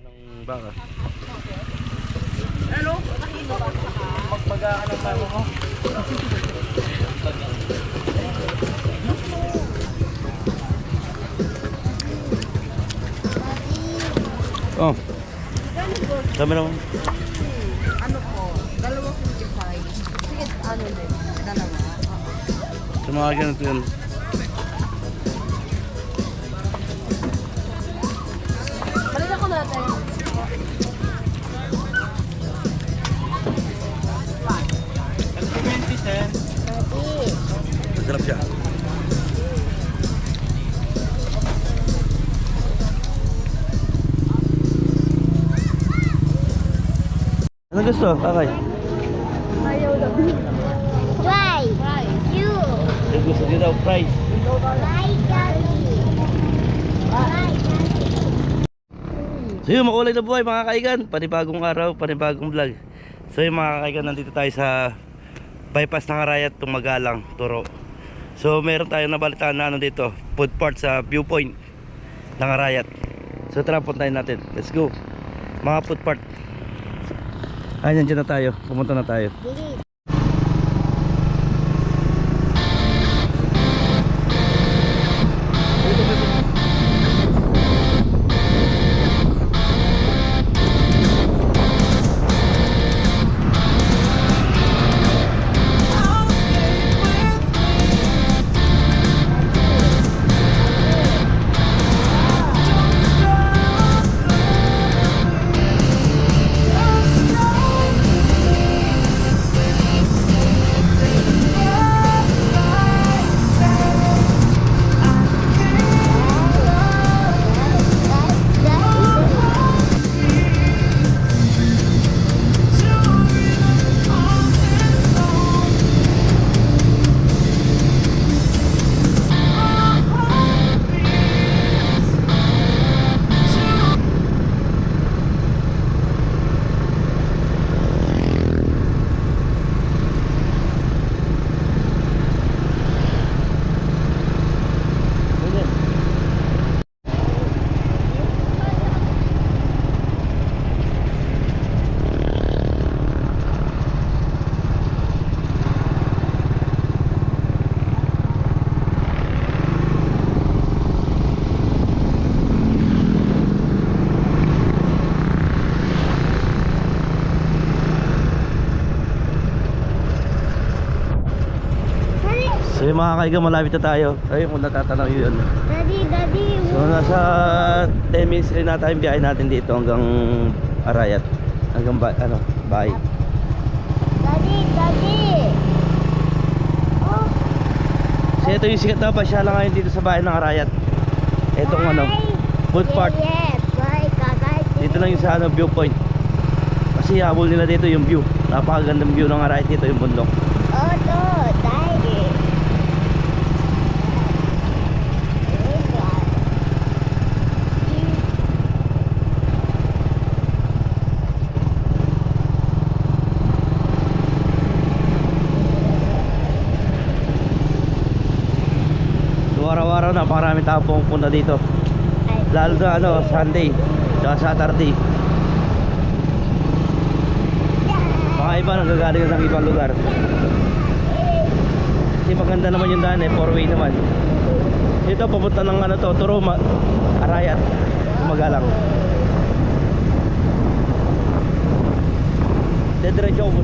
ng baka. Ano? Magpagaan ng mama mo. Oh. Kami naman. Ano po? 2.55. Sige, ano din? Dalawa. Sa mga ganito yun. Balita ko natin. Masarap siya. Ano gusto? Kakay? Ayaw lang. Try. You. Ano gusto niyo daw? Fries. Try, Daddy. Try, So yun, makulay na buhay mga kaigan. Panibagong araw, panibagong vlog. So yun mga kaigan, nandito tayo sa bypass ng Arayat, Tumagalang, Turo. So meron tayong nabalitaan na ano dito, food part sa viewpoint ng Arayat. So tara, puntahin natin. Let's go. Mga food part. Ay, nandiyan na tayo. Pumunta na tayo. Daddy. So yung mga kaigan, malapit na tayo. Ayun kung natatanaw yun. Daddy. So nasa 10 minutes rin na tayong biyahe natin dito hanggang Arayat. Hanggang bahay. Daddy. Oh. So ito yung sikat na pasyalan ngayon dito sa bahay ng Arayat. Itong food part. Yes. Bye, kakay. Dito lang yung sa viewpoint. Kasi habol nila dito yung view. Napakagandang view ng Arayat dito, yung bundok. Oh, to. Daddy. So araw-araw napakarami tao pumunta dito. Lalo na Sunday tsaka Saturday. Mga iba nanggagaling sa ibang lugar. Kasi maganda naman yung daan 4-way naman. Ito papunta ng Turo, Arayat, Tumagalang. Diretso ako.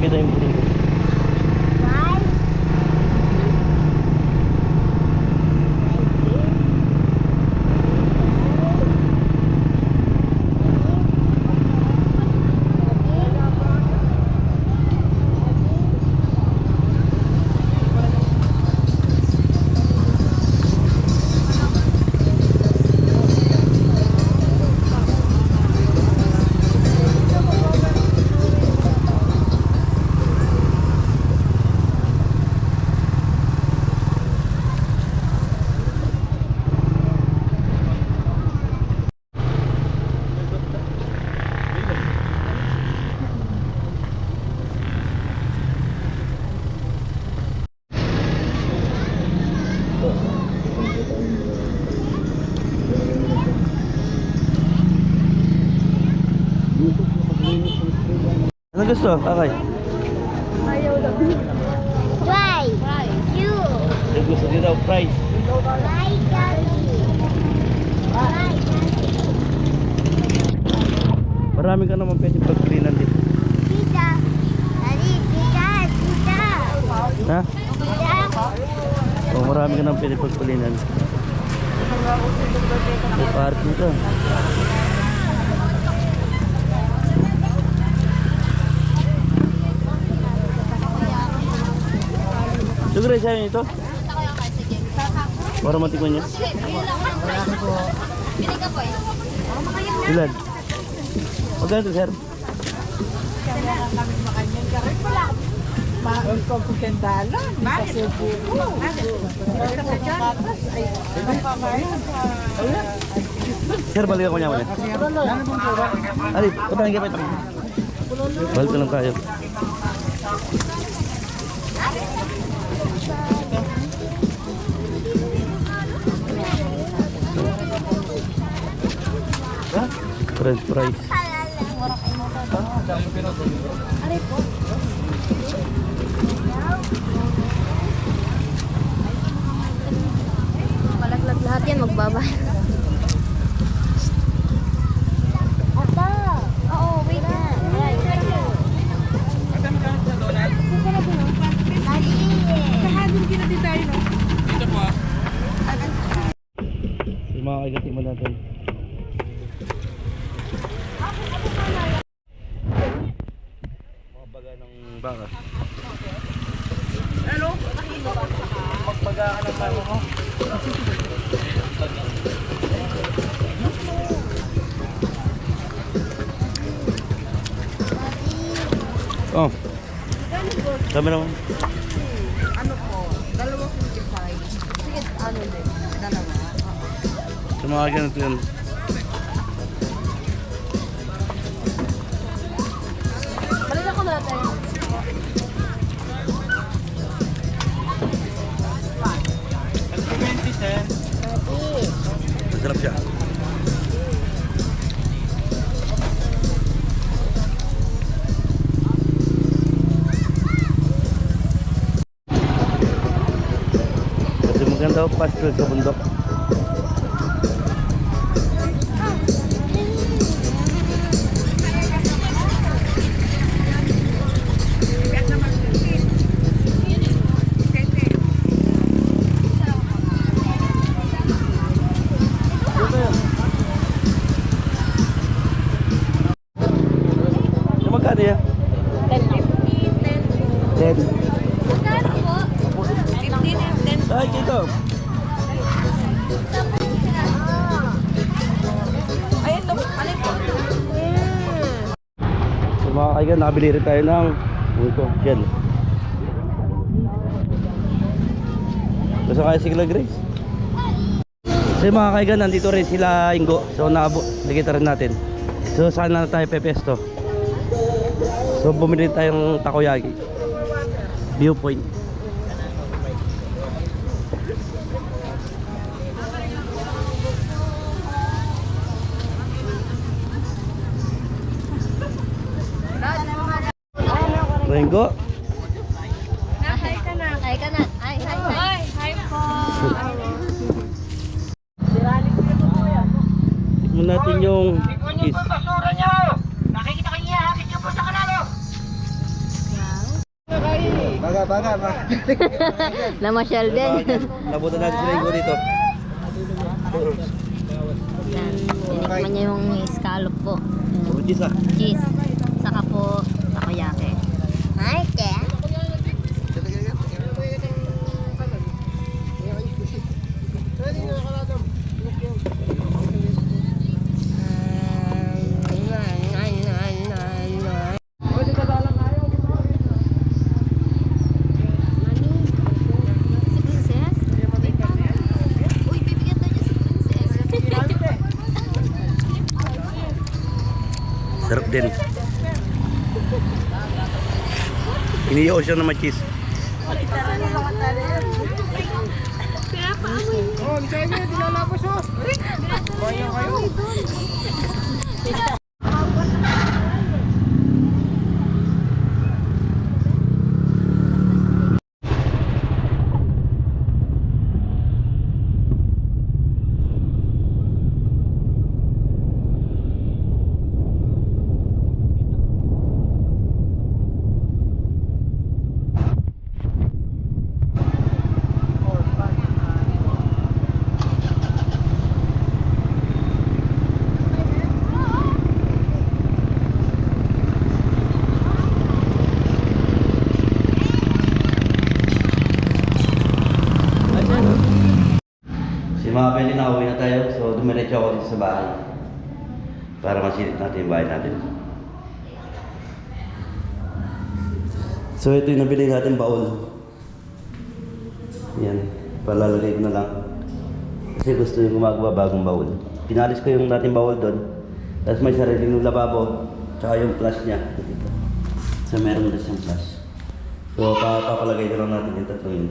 ganda yung puno. Five. Ano gusto? Kakay? Ayaw daw. Try. You. Yung gusto niyo daw, price. Like Daddy. Like Daddy. Marami ka naman pwede pagpilinan dito. Tita. Daddy, tita, tita. Ha? Tita. O, marami ka naman pwede pagpilinan. May park nito. Siguro sa'yo ito? Para matikman niya. Ilan? Magkano ito, sir? Sir, balikan ko niya muna. Ali, patangin ka pa ito. Balik ka lang tayo. French fries. Malaglag lahat yan, magbabayad. Ata. Oo, wait. Yung mga kagatiman natin. Mga baga ng baka. Hello? Magbaga ka ng baka mo? Oh. Kami naman. Ano po? 2.55. Sige, ano din? Dalawa. Sa mga ganito yun. Balikan ko natin. Masarap siya. Kasi maganda ang fast food sa bundok. So magkano yan? 10. Magkano po? 15 and 10. Ay, dito. Ayun, alin po? So mga kaigan, nakabili rin tayo ng ito, shell. Gusto kaya sila Grace? So mga kaigan, nandito rin sila Ingo. So nakita rin natin. So saan na tayo pepesto? So bumili tayong takoyaki. Viewpoint. Ringo. Hi ka na. Hi ka na. Hi, hi, hi. Hi po. Tignan natin yung kiss. Nakikita ko niya, hakit niyo po sa kanalo. Yan. Baga. Namasyal din. Nabutan natin si Linggo dito. Yan. Tinikman niya yung scallop po. Puro cheese ah. Cheese. Saka po takoyaki. Ate. Si Princess? Uy, bibigyan tayo si Princess. Sarap din. Iniyaw siya na may cheese. Si mga pwede na uwi na tayo, so dumiretso ako dito sa bahay. Para masilip natin yung bahay natin. So ito yung nabili natin baul. Yan, palalagay ko na lang. Kasi gusto yung gumagawa bagong baul. Pinalis ko yung dating baul doon. Tapos may sariling lababo, tsaka yung flash niya. Dito. So meron na siyang flash. So papalagay na lang natin yung tatlong yun.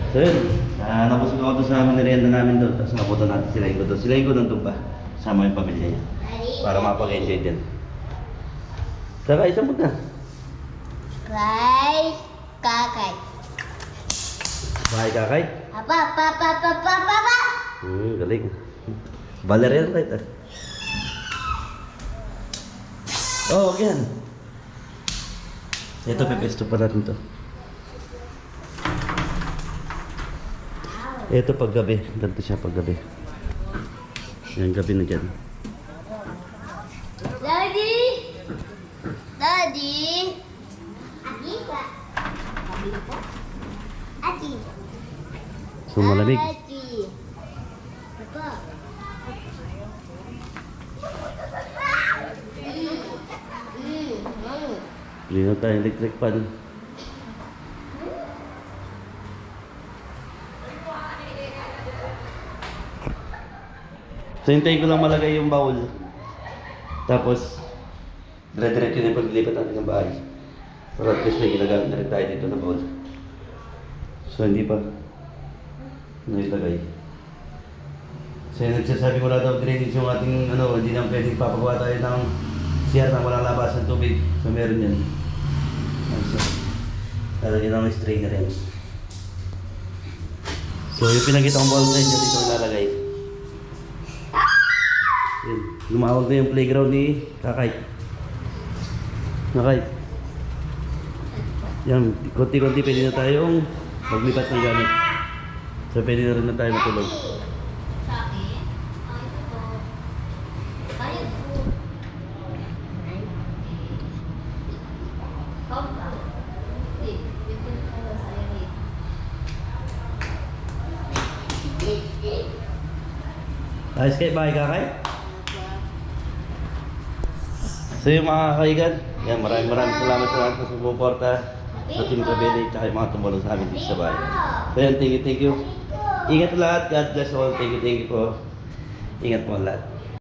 So yun, nabusog ako doon sa merienda namin doon. Tapos napunta natin sila Ingo doon. Sila Ingo doon pa. Sama yung pamilya niya. Para makapag-enjoy din. Saka isang punta. Kay kakay. Bahay kakay. Apa. Galing. Valerian right ah. Oh, again. Ito, pepesto pa natin to. Ito paggabi. Ganito siya paggabi. Yan, gabi na dyan. Daddy. Ati ba? Ati. So malamig. Ati. Apa? Bili na tayo electric pan. So hintayin ko lang malagay yung bowl. Tapos, dire-diretso na yung paglilipat natin ng bahay. Pero at least may ginagamit na rin tayo dito na bowl. So hindi pa nailagay. So yun, nagsasabi ko na daw drainage yung ating hindi na pwedeng papagawa tayo ng CR na walang labas ng tubig. So meron yan. So, lalagyan ng strainer yan. So yung pinagkita kong bowl sa inyo dito ilalagay. Yun, lumawag na yung playground ni Kakay. Kakay. Yan, konti-konti pwede na tayong maglipat ng gamit. So pwede na rin na tayo matulog. Ayos kayo, bahay Kakay? So yung mga kaigan, yan, maraming salamat sa lahat na sumuporta sa Team Kabeli at yung mga tumulong sa amin dito sa bahay. So yan, thank you. Ingat lahat, God bless all, thank you po. Ingat po lahat.